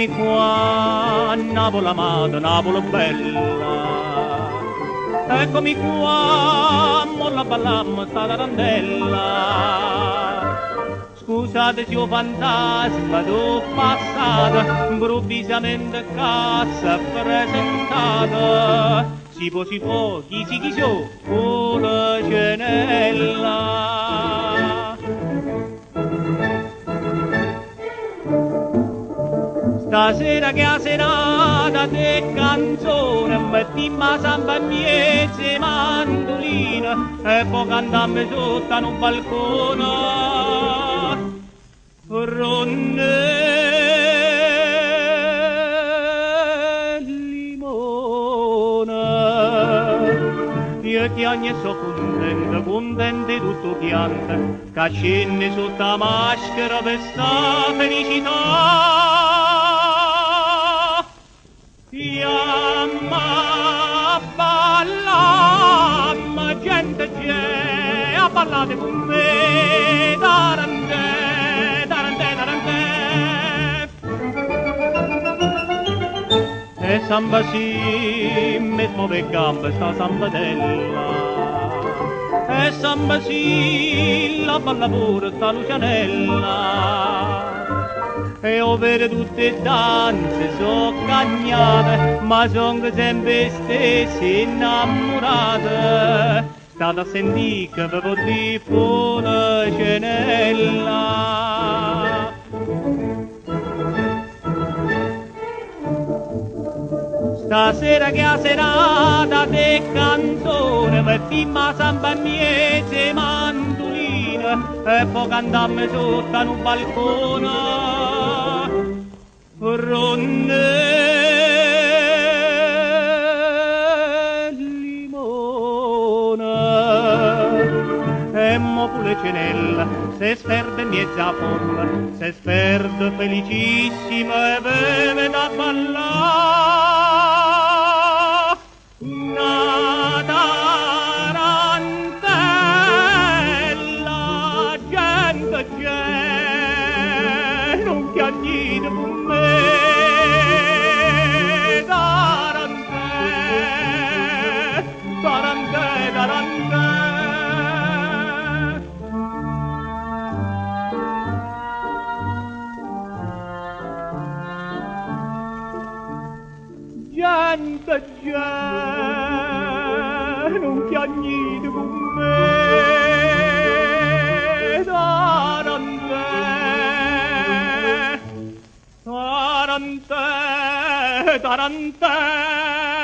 Eccomi qua, Napoli amata, Napoli bella. Eccomi qua, molla ballammo sta tarantella. Scusate se io fantasma d'ho passata, improvvisamente cassa presentata. Si può, chi si con la cenella. Stasera che a serata de canzone, mettimmo samba miezze mandolina e poi cantammo sotto a un balcone. Ronne limone. Io chiagno e so contente tutto pianta, caccinni sotto la maschera per sta felicità. Chiamma, ballamma, gente c'è, a ballate con me, tarantè, tarantè, tarantè. E samba sì, mi muove gambe sta sambatella. E samba sì, la balla pure sta Lucianella. E ovvero tutte danze so cagnate, ma son sempre stesse innamorate. State a sentire che ve può dire buona cenella. Stasera che a serata de canzone, mettimmo samba miezze mandolina e poi cantammo sotto a un balcone. Ronne limone e mo pure cenella se sperde mezza forma, se sperde felicissima e beve da ballare. Una tarantella, gente c'è, non piagnite con me. Tarantè, tarantè. Gente c'è, non piagnite con me. Tarantè, tarantè, tarantè.